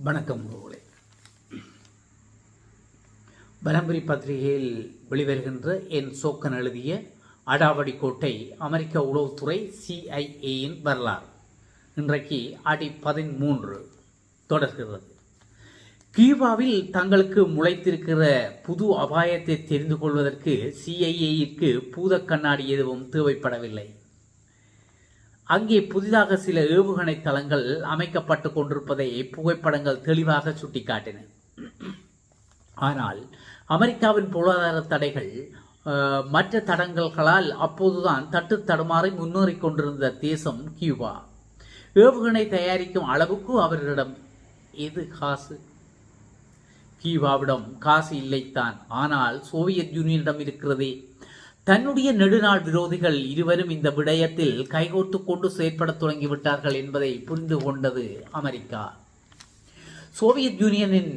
வணக்கம் உறவுகளே. பலம்புரி பத்திரிகையில் வெளிவருகின்ற என் சோக்கன் எழுதிய அடாவடி கோட்டை அமெரிக்க உளவுத்துறை CIA-யின் வரலாறு இன்றைக்கு அடி 13 தொடர்கிறது. கியூபாவில் தங்களுக்கு முளைத்திருக்கிற புது அபாயத்தை தெரிந்து கொள்வதற்கு CIA-க்கு பூத கண்ணாடி எதுவும் தேவைப்படவில்லை. அங்கே புதிதாக சில ஏவுகணை தளங்கள் அமைக்கப்பட்டு கொண்டிருப்பதை புகைப்படங்கள் தெளிவாக சுட்டிக்காட்டின. ஆனால் அமெரிக்காவின் பொருளாதார தடைகள் மற்ற தடங்கல்களால் அப்போதுதான் தட்டு தடுமாறி முன்னேறி கொண்டிருந்த தேசம் கியூபா. ஏவுகணை தயாரிக்கும் அளவுக்கு அவர்களிடம் எது காசு? கியூபாவிடம் காசு இல்லைத்தான், ஆனால் சோவியத் யூனியனிடம் இருக்கிறதே. தன்னுடைய நெடுநாள் விரோதிகள் இருவரும் இந்த விடயத்தில் கைகோர்த்து கொண்டு செயற்பட தொடங்கிவிட்டார்கள் என்பதை புரிந்து கொண்டது அமெரிக்கா. சோவியத் யூனியனின்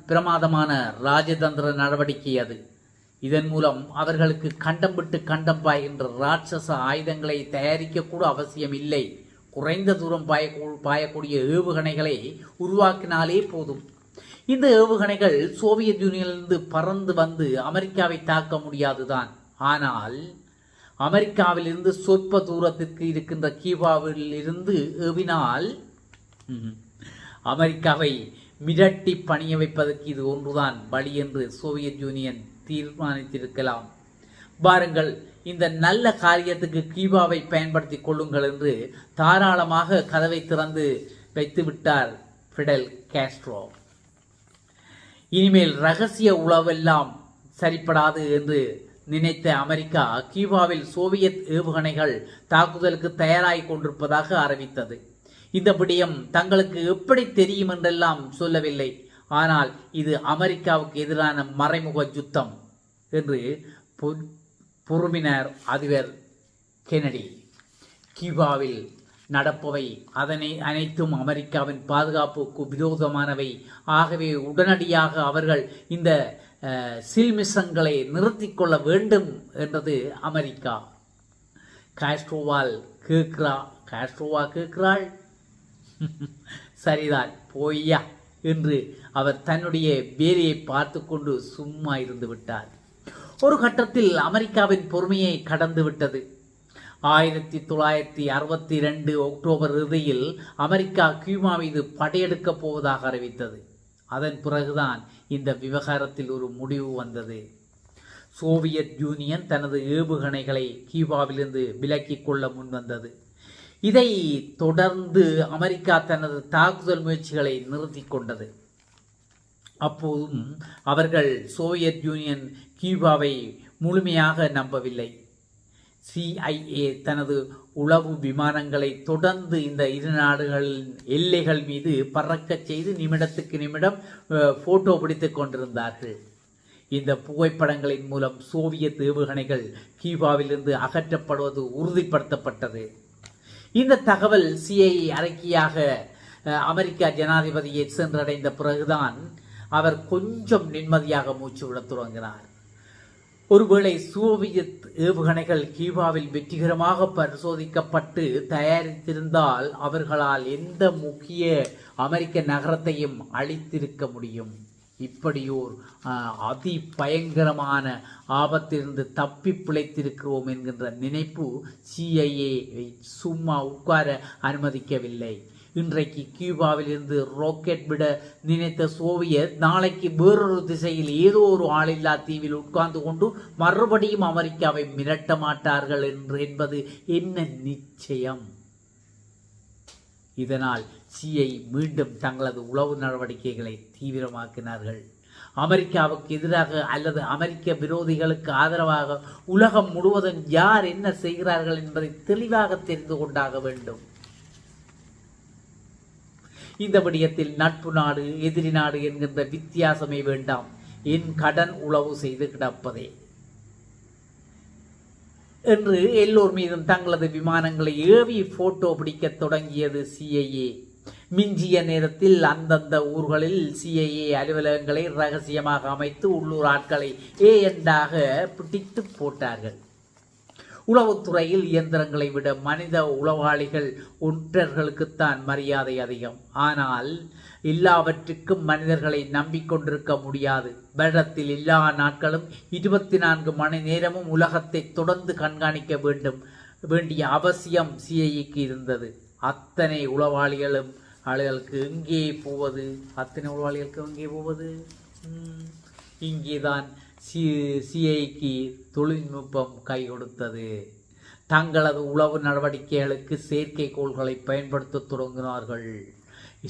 பிரமாதமான ராஜதந்திர நடவடிக்கை அது. இதன் மூலம் அவர்களுக்கு கண்டம் விட்டு கண்டம் பாய்கின்ற ராட்சச ஆயுதங்களை தயாரிக்க கூட அவசியம் இல்லை. குறைந்த தூரம் பாயக்கூடிய ஏவுகணைகளை உருவாக்கினாலே போதும். இந்த ஏவுகணைகள் சோவியத் யூனியனிலிருந்து பறந்து வந்து அமெரிக்காவை தாக்க முடியாதுதான். ஆனால் அமெரிக்காவிலிருந்து சொற்ப தூரத்திற்கு இருக்கின்ற கியூபாவில் இருந்து ஏவினால் அமெரிக்காவை மிரட்டி பணிய வைப்பதற்கு இது ஒன்றுதான் வழி என்று சோவியத் யூனியன் தீர்மானித்திருக்கலாம். பாருங்கள், இந்த நல்ல காரியத்துக்கு கியூபாவை பயன்படுத்தி கொள்ளுங்கள் என்று தாராளமாக கதவை திறந்து வைத்துவிட்டார் ஃபிடெல் காஸ்ட்ரோ. இனிமேல் ரகசிய உளவெல்லாம் சரிப்படாது என்று நினைத்த அமெரிக்கா கியூபாவில் சோவியத் ஏவுகணைகள் தாக்குதலுக்கு தயாராகி கொண்டிருப்பதாக அறிவித்தது. இந்த விடயம் தங்களுக்கு எப்படி தெரியும் என்றெல்லாம் சொல்லவில்லை. ஆனால் இது அமெரிக்காவுக்கு எதிரான மறைமுக யுத்தம் என்று பொறுமினார் அதிபர் கென்னடி. கியூபாவில் நடப்பவை அனைத்தும் அமெரிக்காவின் பாதுகாப்புக்கு விரோதமானவை. ஆகவே உடனடியாக அவர்கள் இந்த சில்மிஷங்களை நிறுத்திக் கொள்ள வேண்டும் என்றது அமெரிக்கா. காஸ்ட்ரோவா கேட்கிறாள், சரிதான் போய்யா என்று அவர் தன்னுடைய வேலையை பார்த்து கொண்டு சும்மா இருந்து விட்டார். ஒரு கட்டத்தில் அமெரிக்காவின் பொறுமையை கடந்து விட்டது. 1962 அக்டோபர் இறுதியில் அமெரிக்கா கியூபா மீது படையெடுக்கப் போவதாக அறிவித்தது. அதன் பிறகுதான் இந்த விவகாரத்தில் ஒரு முடிவு வந்தது. சோவியத் யூனியன் தனது ஏவுகணைகளை கியூபாவிலிருந்து விலக்கிக் கொள்ள முன்வந்தது. இதை தொடர்ந்து அமெரிக்கா தனது தாக்குதல் முயற்சிகளை நிறுத்தி கொண்டது. அப்போதும் அவர்கள் சோவியத் யூனியன் கியூபாவை முழுமையாக நம்பவில்லை. CIA தனது உளவு விமானங்களை தொடர்ந்து இந்த இரு நாடுகளின் எல்லைகள் மீது பறக்க செய்து நிமிடத்துக்கு நிமிடம் போட்டோ பிடித்துக் கொண்டிருந்தார்கள். இந்த புகைப்படங்களின் மூலம் சோவியத் ஏவுகணைகள் கியூபாவிலிருந்து அகற்றப்படுவது உறுதிப்படுத்தப்பட்டது. இந்த தகவல் CIA அறிக்கையாக அமெரிக்க ஜனாதிபதியை சென்றடைந்த பிறகுதான் அவர் கொஞ்சம் நிம்மதியாக மூச்சு விடத் தொடங்கினார். ஒருவேளை சோவியத் ஏவுகணைகள் கியூபாவில் வெற்றிகரமாக பரிசோதிக்கப்பட்டு தயாரித்திருந்தால் அவர்களால் எந்த முக்கிய அமெரிக்க நகரத்தையும் அழித்திருக்க முடியும். இப்படியோர் அதி பயங்கரமான ஆபத்திலிருந்து தப்பி பிழைத்திருக்கிறோம் என்கின்ற நினைப்பு CIA சும்மா உட்கார அனுமதிக்கவில்லை. இன்றைக்கு கியூபாவில் இருந்து ராக்கெட் விட நினைத்த சோவியத் நாளைக்கு வேறொரு திசையில் ஏதோ ஒரு ஆளில்லா தீவில் உட்கார்ந்து கொண்டு மறுபடியும் அமெரிக்காவை மிரட்ட மாட்டார்கள் என்பது என்ன நிச்சயம்? இதனால் CIA மீண்டும் தங்களது உளவு நடவடிக்கைகளை தீவிரமாக்கினார்கள். அமெரிக்காவுக்கு எதிராக அல்லது அமெரிக்க விரோதிகளுக்கு ஆதரவாக உலகம் முழுவதும் யார் என்ன செய்கிறார்கள் என்பதை தெளிவாக தெரிந்து கொண்டாக வேண்டும். இந்த விடயத்தில் நட்பு நாடு எதிரி நாடு என்கின்ற வித்தியாசமே வேண்டாம். என் கடன் உளவு செய்து கிடப்பதே என்று எல்லோர் மீதும் தங்களது விமானங்களை ஏவி போட்டோ பிடிக்க தொடங்கியது CIA. மிஞ்சிய நேரத்தில் அந்தந்த ஊர்களில் CIA அலுவலகங்களை ரகசியமாக அமைத்து உள்ளூர் ஆட்களை ஏஎண்டாக பிடித்து போட்டார்கள். உளவுத்துறையில் இயந்திரங்களை விட மனித உளவாளிகள் ஒற்றர்களுக்குத்தான் மரியாதை அதிகம். ஆனால் எல்லாவற்றுக்கும் மனிதர்களை நம்பிக்கொண்டிருக்க முடியாது. வருடத்தில் எல்லா நாட்களும் 24 மணி நேரமும் உலகத்தை தொடர்ந்து கண்காணிக்க வேண்டிய அவசியம் சிஐக்கு இருந்தது. அத்தனை உளவாளிகளும் ஆளுகளுக்கு எங்கே போவது? இங்கேதான் சிஐக்கு தொழில்நுட்பம் கை கொடுத்தது. தங்களது உளவு நடவடிக்கைகளுக்கு செயற்கைக்கோள்களை பயன்படுத்த தொடங்கினார்கள்.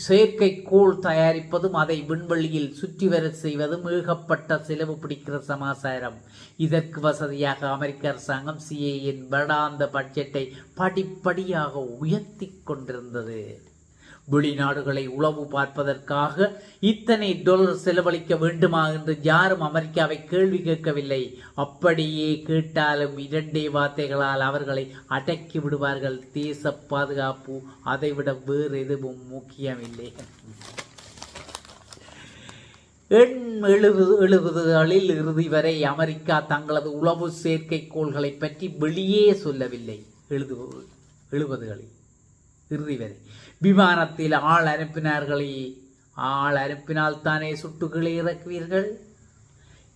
செயற்கைக்கோள் தயாரிப்பதும் அதை விண்வெளியில் சுற்றி வர செய்வதும் ஏகப்பட்ட செலவு பிடிக்கிற சமாச்சாரம். இதற்கு வசதியாக அமெரிக்க அரசாங்கம் சிஐயின் வருடாந்த பட்ஜெட்டை படிப்படியாக உயர்த்தி கொண்டிருந்தது. வெளிநாடுகளை உளவு பார்ப்பதற்காக இத்தனை $, செலவழிக்க வேண்டுமா என்று யாரும் அமெரிக்காவை கேள்வி கேட்கவில்லை. அப்படியே கேட்டாலும் 2 வார்த்தைகளால் அவர்களை அடக்கி விடுவார்கள். தேச பாதுகாப்பு, அதைவிட வேறு எதுவும் முக்கியமில்லை. 70களில் இறுதி வரை அமெரிக்கா தங்களது உளவு செயற்கைக்கோள்களை பற்றி வெளியே சொல்லவில்லை. 70களில் இறுதி வரை விமானத்தில் ஆள் அனுப்பினால் தானே சுட்டுகளை இறக்குவீர்கள்.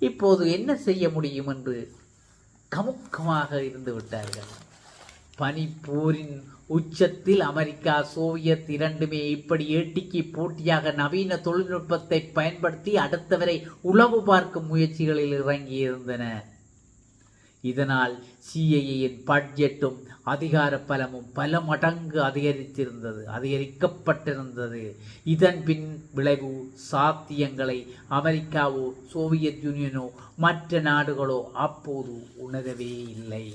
இப்போது என்ன செய்ய முடியும் என்று கமுக்கமாக இருந்து விட்டார்கள். பனிப்போரின் உச்சத்தில் அமெரிக்கா, சோவியத் இரண்டுமே இப்படி ஏட்டிக்கு போட்டியாக நவீன தொழில்நுட்பத்தை பயன்படுத்தி அடுத்தவரை உளவு பார்க்கும் முயற்சிகளில் இறங்கியிருந்தன. இதனால் சிஐஏயின் பட்ஜெட்டும் அதிகார பலமும் பல மடங்கு அதிகரிக்கப்பட்டிருந்தது. இதன் பின் விளைவு சாத்தியங்களை அமெரிக்காவோ சோவியத் யூனியனோ மற்ற நாடுகளோ அப்போது உணரவே இல்லை.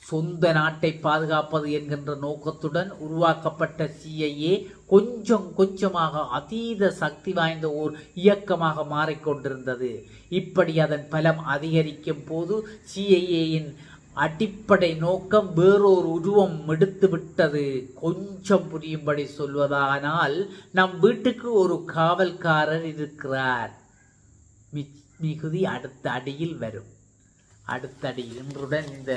சொந்த நாட்டை பாதுகாப்பது என்கின்ற நோக்கத்துடன் உருவாக்கப்பட்ட சிஐஏ கொஞ்சம் கொஞ்சமாக அதீத சக்தி வாய்ந்த ஓர் இயக்கமாக மாறிக்கொண்டிருந்தது. இப்படி அதன் பலம் அதிகரிக்கும் போது சிஐஏயின் அடிப்படை நோக்கம் வேறொரு உருவம் எடுத்துவிட்டது. கொஞ்சம் புரியும்படி சொல்வதானால், நம் வீட்டுக்கு ஒரு காவல்காரர் இருக்கிறார். மிகுதி அடுத்த அடியில் வரும். இன்றுடன் இந்த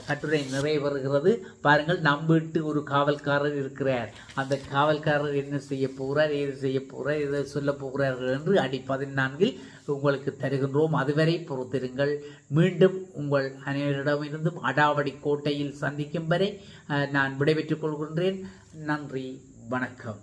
கட்டுரை நிறைவேறுகிறது. பாருங்கள், நம் வீட்டு ஒரு காவல்காரர் இருக்கிறார். அந்த காவல்காரர் என்ன செய்ய போகிறார், ஏது செய்ய போகிறார், இதை சொல்ல போகிறார்கள் என்று அடி 14 உங்களுக்கு தருகின்றோம். அதுவரை பொறுத்திருங்கள். மீண்டும் உங்கள் அனைவரிடமிருந்தும் அடாவடி கோட்டையில் சந்திக்கும் வரை நான் விடைபெற்றுக் கொள்கின்றேன். நன்றி, வணக்கம்.